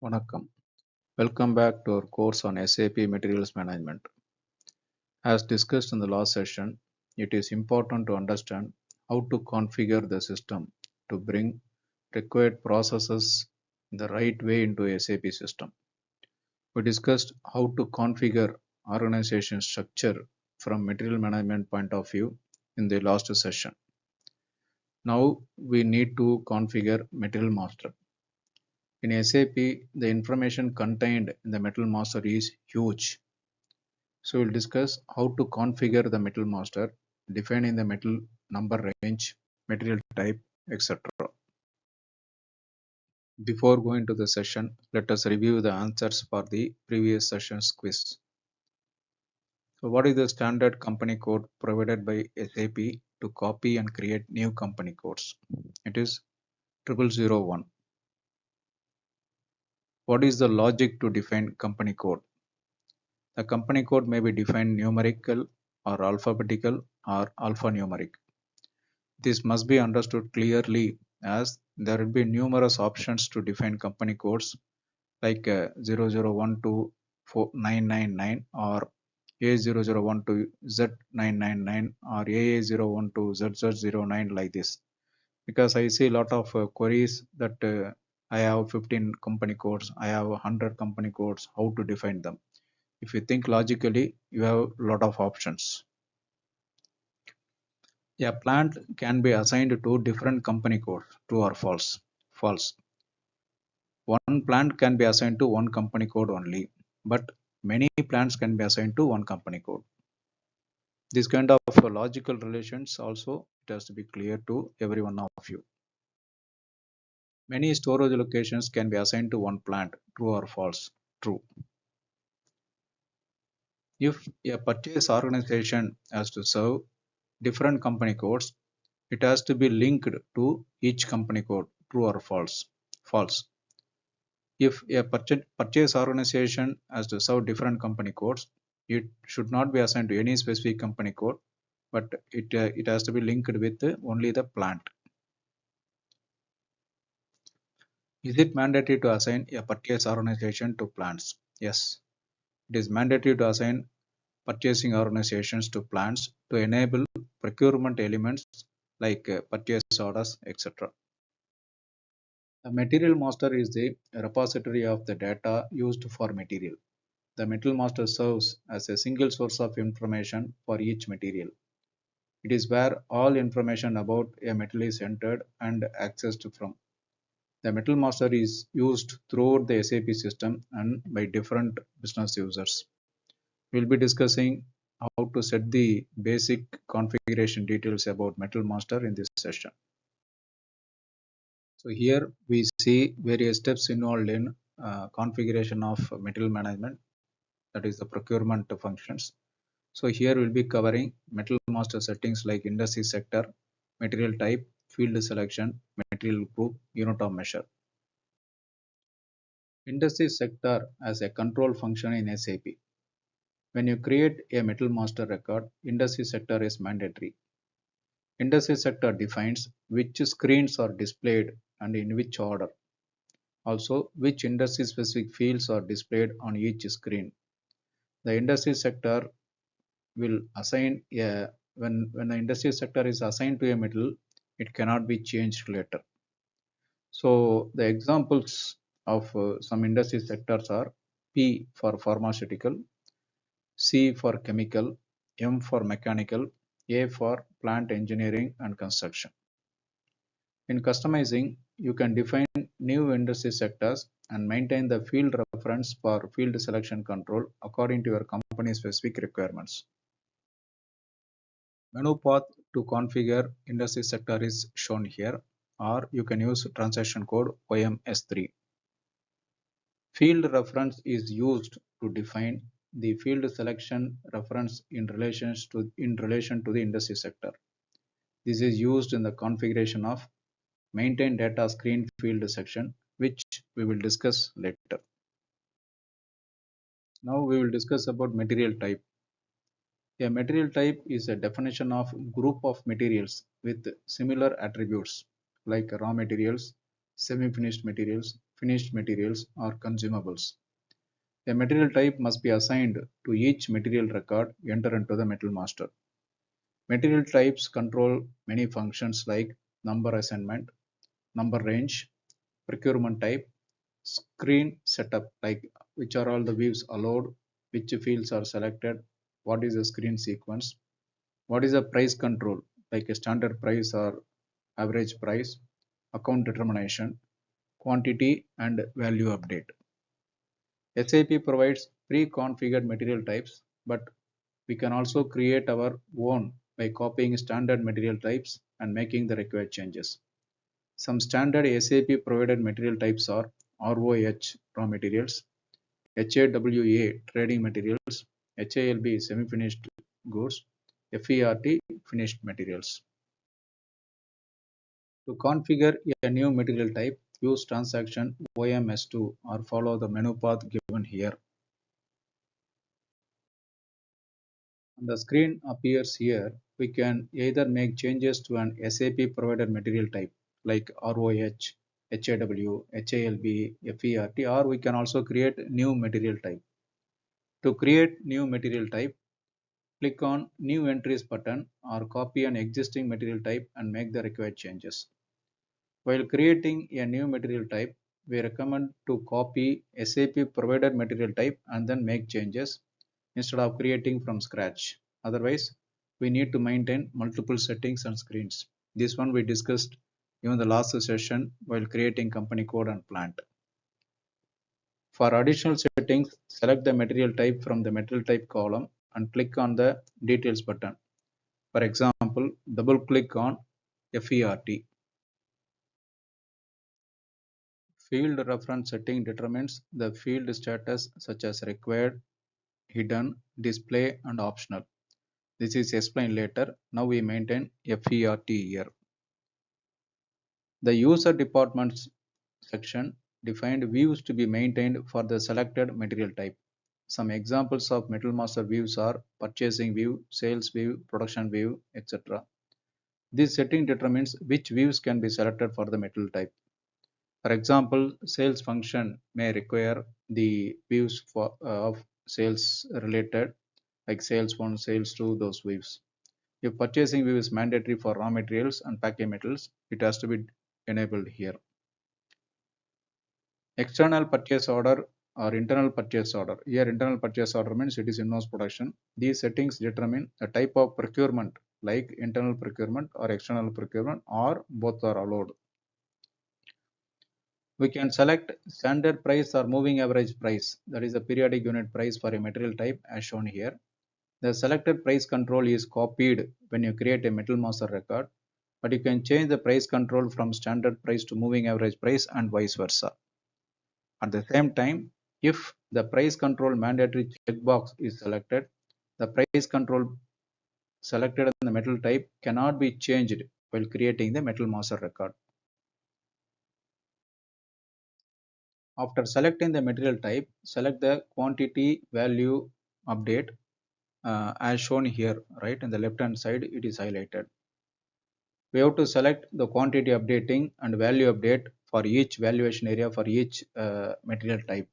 Vanakkam. Welcome back to our course on SAP Materials Management. As discussed in the last session, it is important to understand how to configure the system to bring required processes in the right way into a SAP system. We discussed how to configure organization structure from material management point of view in the last session. Now we need to configure material master. In SAP, the information contained in the metal master is huge. So we'll discuss how to configure the metal master, defining the metal number range, material type, etc. Before going to the session, let us review the answers for the previous session's quiz. So what is the standard company code provided by SAP to copy and create new company codes? It is 0001. What is the logic to define company code? The company code may be defined numerical or alphabetical or alphanumeric. This must be understood clearly as there will be numerous options to define company codes like 00124999 or A0012Z999 or AA012ZZ09 like this. Because I see a lot of queries that I have 15 company codes, I have 100 company codes, how to define them. If you think logically, you have a lot of options. A plant can be assigned to different company codes, true or false. False. One plant can be assigned to one company code only, but many plants can be assigned to one company code. This kind of logical relations also it has to be clear to every one of you. Many storage locations can be assigned to one plant, true or false. True. If a purchase organization has to serve different company codes, it has to be linked to each company code, true or false. False. If a purchase organization has to serve different company codes, it should not be assigned to any specific company code, but it has to be linked with only the plant. Is it mandatory to assign a purchase organization to plants? Yes, it is mandatory to assign purchasing organizations to plants to enable procurement elements like purchase orders, etc. The material master is the repository of the data used for material. The metal master serves as a single source of information for each material. It is where all information about a metal is entered and accessed from. The metal master is used throughout the SAP system and by different business users. We will be discussing how to set the basic configuration details about metal master in this session. So here we see various steps involved in configuration of material management, that is the procurement functions. So here we'll be covering metal master settings like industry sector, material type, field selection, material group, unit of measure. Industry sector as a control function in SAP. When you create a metal master record, industry sector is mandatory. Industry sector defines which screens are displayed and in which order. Also, which industry specific fields are displayed on each screen. The industry sector will assign a when the industry sector is assigned to a metal, it cannot be changed later. So the examples of some industry sectors are P for pharmaceutical, C for chemical, M for mechanical, A for plant engineering and construction. In customizing, you can define new industry sectors and maintain the field reference for field selection control according to your company specific requirements. Menu path to configure industry sector is shown here, or you can use transaction code OMS3. Field reference is used to define the field selection reference in relation to the industry sector. This is used in the configuration of maintain data screen field section, which we will discuss later. Now we will discuss about material type. A material type is a definition of group of materials with similar attributes like raw materials, semi-finished materials, finished materials, or consumables. A material type must be assigned to each material record entered into the metal master. Material types control many functions like number assignment, number range, procurement type, screen setup like which are all the views allowed, which fields are selected, what is the screen sequence, what is the price control like a standard price or average price, account determination, quantity and value update. SAP provides pre-configured material types, but we can also create our own by copying standard material types and making the required changes. Some standard SAP provided material types are ROH raw materials, HAWA trading materials, HALB semi-finished goods, FERT finished materials. To configure a new material type, use transaction OMS2 or follow the menu path given here. On the screen appears here, we can either make changes to an SAP provided material type like ROH, HAW, HALB, FERT, or we can also create new material type. To create new material type, click on New Entries button or copy an existing material type and make the required changes. While creating a new material type, we recommend to copy SAP provided material type and then make changes instead of creating from scratch. Otherwise, we need to maintain multiple settings and screens. This one we discussed in the last session while creating company code and plant. For additional settings, select the material type from the material type column and click on the details button. For example, double click on FERT. Field reference setting determines the field status such as required, hidden, display and optional. This is explained later. Now we maintain FERT here. The user departments section defined views to be maintained for the selected material type. Some examples of Metal Master views are purchasing view, sales view, production view, etc. This setting determines which views can be selected for the metal type. For example, sales function may require the views of sales related like sales 1, sales 2, those views. If purchasing view is mandatory for raw materials and packaged metals, it has to be enabled here. External purchase order or internal purchase order. Here internal purchase order means it is in-house production. These settings determine the type of procurement like internal procurement or external procurement or both are allowed. We can select standard price or moving average price, that is a periodic unit price for a material type as shown here. The selected price control is copied when you create a metal master record, but you can change the price control from standard price to moving average price and vice versa. At the same time, if the price control mandatory checkbox is selected, the price control selected in the metal type cannot be changed while creating the metal master record. After selecting the material type, select the quantity value update as shown here, right? In the left hand side, it is highlighted. We have to select the quantity updating and value update for each valuation area for each material type.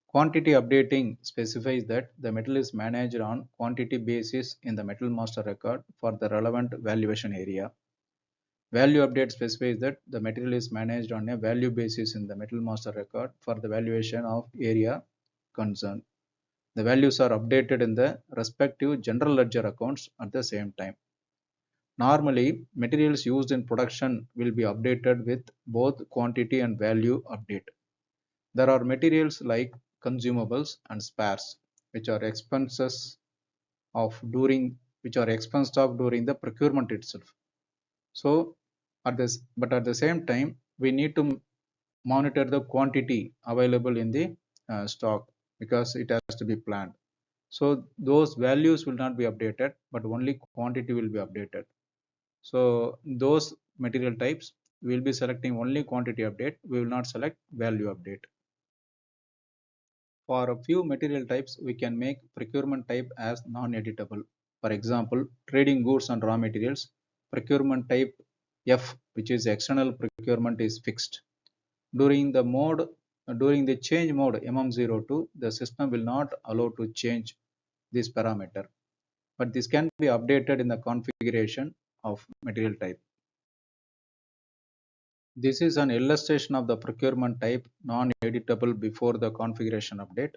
Quantity updating specifies that the metal is managed on quantity basis in the metal master record for the relevant valuation area. Value update specifies that the material is managed on a value basis in the metal master record for the valuation of area concerned. The values are updated in the respective general ledger accounts at the same time. Normally, materials used in production will be updated with both quantity and value update. There are materials like consumables and spares, which are expenses of during the procurement itself. So, at the same time, we need to monitor the quantity available in the stock because it has to be planned. So those values will not be updated, but only quantity will be updated. So those material types we will be selecting only quantity update. We will not select value update. For a few material types, we can make procurement type as non-editable. For example, trading goods and raw materials, procurement type F, which is external procurement, is fixed. During the change mode MM02, the system will not allow to change this parameter, but this can be updated in the configuration of material type. This is an illustration of the procurement type non-editable before the configuration update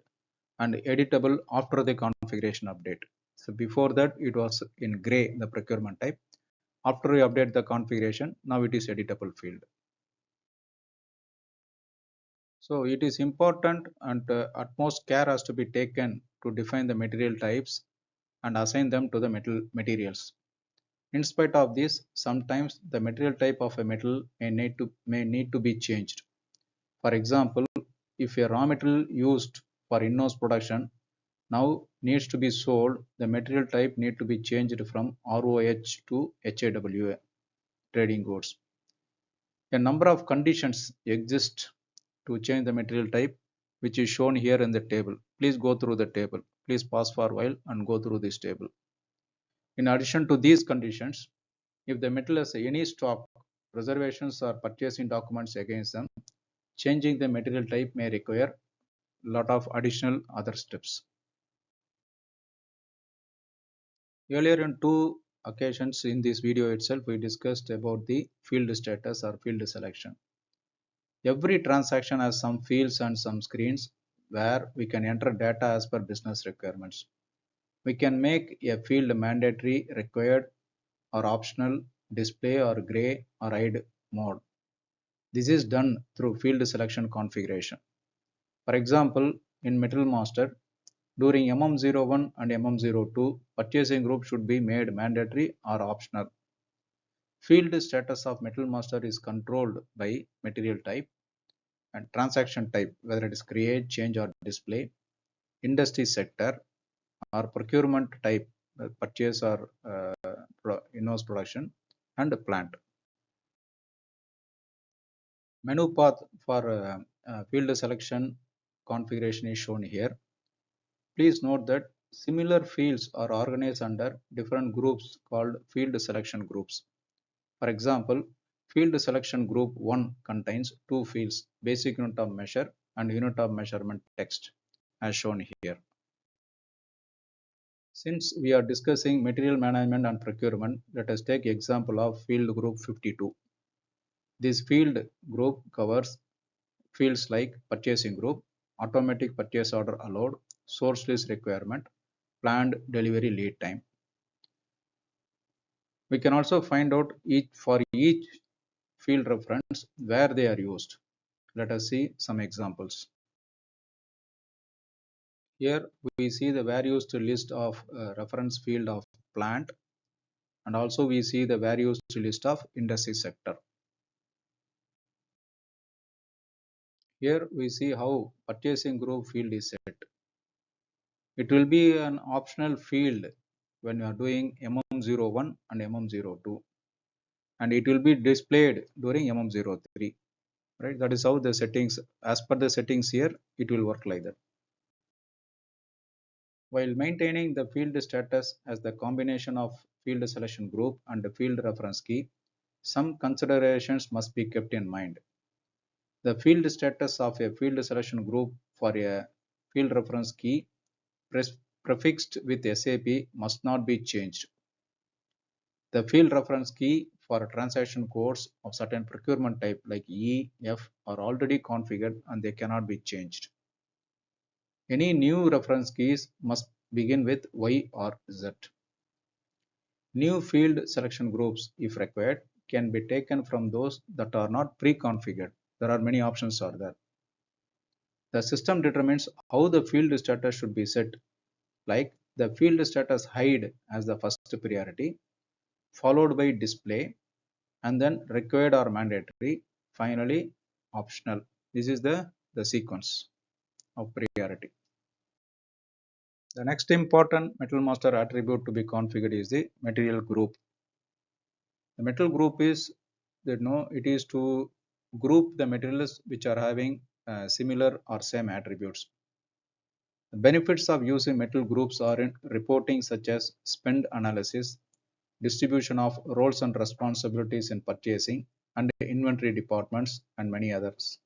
and editable after the configuration update. So before that it was in gray, the procurement type. After you update the configuration, now it is editable field. So it is important and utmost care has to be taken to define the material types and assign them to the materials. In spite of this, sometimes the material type of a metal may need to be changed. For example, if a raw material used for in-house production now needs to be sold, the material type need to be changed from ROH to HAW trading goods. A number of conditions exist to change the material type, which is shown here in the table. Please go through the table. Please pause for a while and go through this table. In addition to these conditions, if the metal has any stock, reservations or purchasing documents against them, changing the material type may require a lot of additional other steps. Earlier in two occasions in this video itself, we discussed about the field status or field selection. Every transaction has some fields and some screens where we can enter data as per business requirements. We can make a field mandatory, required, or optional, display or gray or hide mode. This is done through field selection configuration. For example, in Metal Master, during MM01 and MM02, purchasing group should be made mandatory or optional. Field status of Metal Master is controlled by material type and transaction type, whether it is create, change or display, industry sector or procurement type, purchase or in-house production, and plant. Menu path for field selection configuration is shown here. Please note that similar fields are organized under different groups called field selection groups. For example, field selection group 1 contains two fields, basic unit of measure and unit of measurement text, as shown here. Since we are discussing material management and procurement, let us take example of field group 52. This field group covers fields like purchasing group, automatic purchase order allowed, source list requirement, planned delivery lead time. We can also find out for each field reference where they are used. Let us see some examples. Here we see the where used list of reference field of plant, and also we see the where used list of industry sector. Here we see how purchasing group field is set. It will be an optional field when you are doing MM01 and MM02, and it will be displayed during MM03. Right? That is how the settings, as per the settings here, it will work like that. While maintaining the field status as the combination of field selection group and the field reference key, some considerations must be kept in mind. The field status of a field selection group for a field reference key prefixed with SAP must not be changed. The field reference key for transaction codes of certain procurement type like E, F are already configured and they cannot be changed. Any new reference keys must begin with Y or Z. New field selection groups, if required, can be taken from those that are not pre-configured. There are many options are there. The system determines how the field status should be set, like the field status hide as the first priority, followed by display, and then required or mandatory, finally optional. This is the sequence of priority. The next important Metal Master attribute to be configured is the material group. The metal group is it is to group the materials which are having similar or same attributes. The benefits of using metal groups are in reporting such as spend analysis, distribution of roles and responsibilities in purchasing and inventory departments, and many others.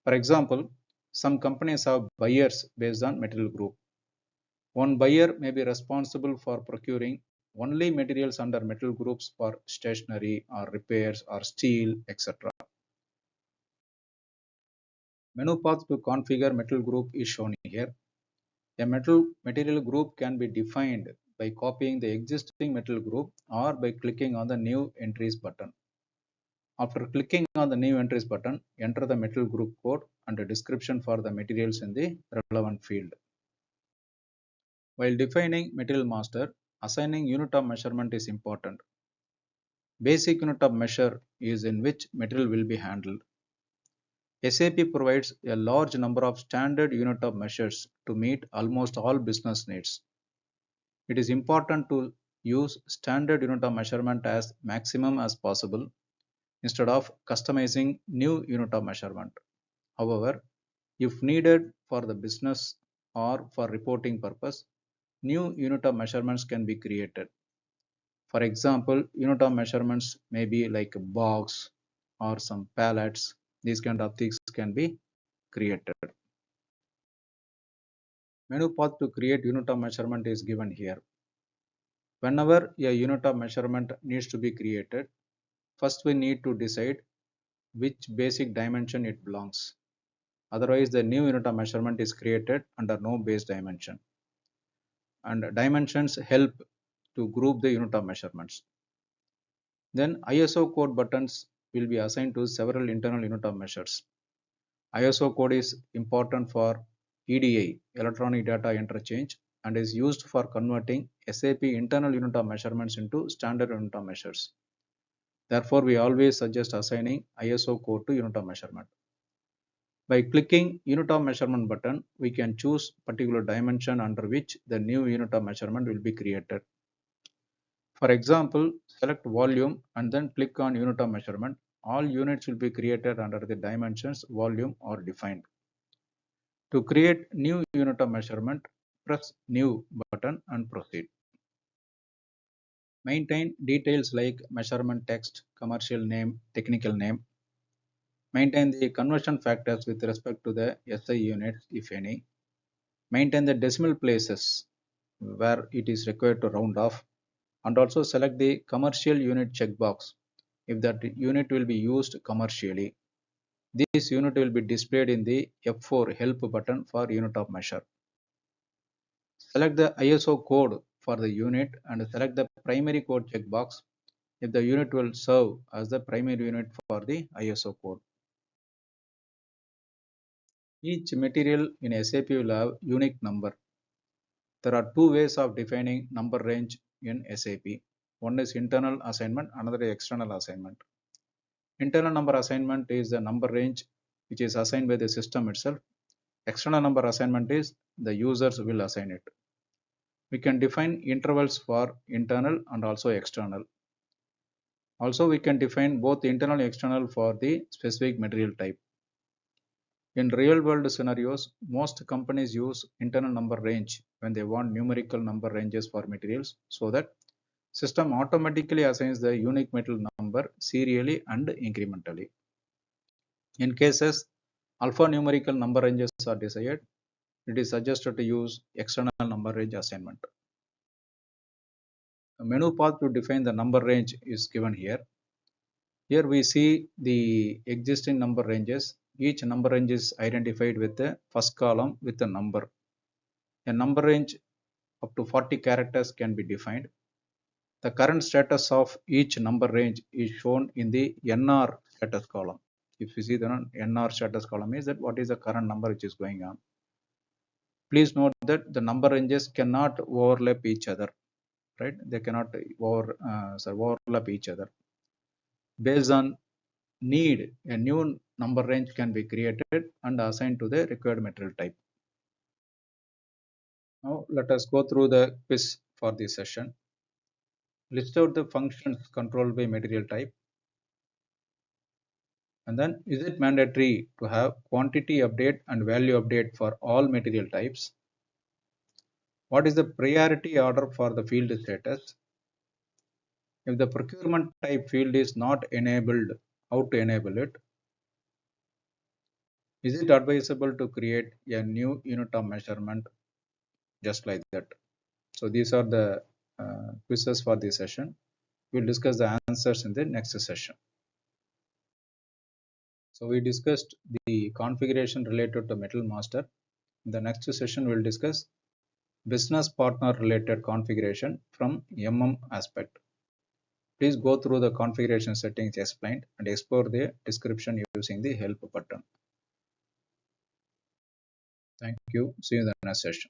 For example, some companies have buyers based on material group. One buyer may be responsible for procuring only materials under metal groups for stationery or repairs or steel, etc. Menu path to configure metal group is shown here. A material group can be defined by copying the existing metal group or by clicking on the New Entries button. After clicking on the New Entries button, enter the metal group code and a description for the materials in the relevant field. While defining material master, assigning unit of measurement is important. Basic unit of measure is in which material will be handled. SAP provides a large number of standard unit of measures to meet almost all business needs. It is important to use standard unit of measurement as maximum as possible instead of customizing new unit of measurement. However, if needed for the business or for reporting purpose, new unit of measurements can be created. For example, unit of measurements may be like a box or some pallets. These kind of things can be created. Menu path to create unit of measurement is given here. Whenever a unit of measurement needs to be created, first we need to decide which basic dimension it belongs. Otherwise, the new unit of measurement is created under no base dimension. And dimensions help to group the unit of measurements. Then ISO code buttons will be assigned to several internal unit of measures. ISO code is important for EDI, electronic data interchange, and is used for converting SAP internal unit of measurements into standard unit of measures. Therefore, we always suggest assigning ISO code to unit of measurement. By clicking unit of measurement button, we can choose particular dimension under which the new unit of measurement will be created. For example, select volume and then click on unit of measurement. All units will be created under the dimensions volume are defined. To create new unit of measurement, press New button and proceed. Maintain details like measurement text, commercial name, technical name. Maintain the conversion factors with respect to the SI units, if any. Maintain the decimal places where it is required to round off, and also select the commercial unit checkbox if that unit will be used commercially. This unit will be displayed in the F4 help button for unit of measure. Select the ISO code for the unit and select the primary code checkbox if the unit will serve as the primary unit for the ISO code. Each material in SAP will have unique number. There are two ways of defining number range in SAP. One is internal assignment, another is external assignment. Internal number assignment is the number range which is assigned by the system itself. External number assignment is the users will assign it. We can define intervals for internal and also external. Also, we can define both internal and external for the specific material type. In real world scenarios, most companies use internal number range when they want numerical number ranges for materials so that system automatically assigns the unique material number serially and incrementally. In cases alphanumerical number ranges are desired, it is suggested to use external number range assignment. A menu path to define the number range is given here. Here we see the existing number ranges. Each number range is identified with the first column with a number. A number range up to 40 characters can be defined. The current status of each number range is shown in the NR status column. If you see the NR status column is that what is the current number which is going on. Please note that the number ranges cannot overlap each other, right? They cannot overlap each other. Based on need, a new number range can be created and assigned to the required material type. Now let us go through the quiz for this session. List out the functions controlled by material type. And then, is it mandatory to have quantity update and value update for all material types? What is the priority order for the field status? If the procurement type field is not enabled, how to enable it? Is it advisable to create a new unit of measurement just like that? So these are the quizzes for this session. We'll discuss the answers in the next session. So we discussed the configuration related to Metal Master. In the next session, we'll discuss business partner related configuration from MM aspect. Please go through the configuration settings explained and explore the description using the help button. Thank you. See you in the next session.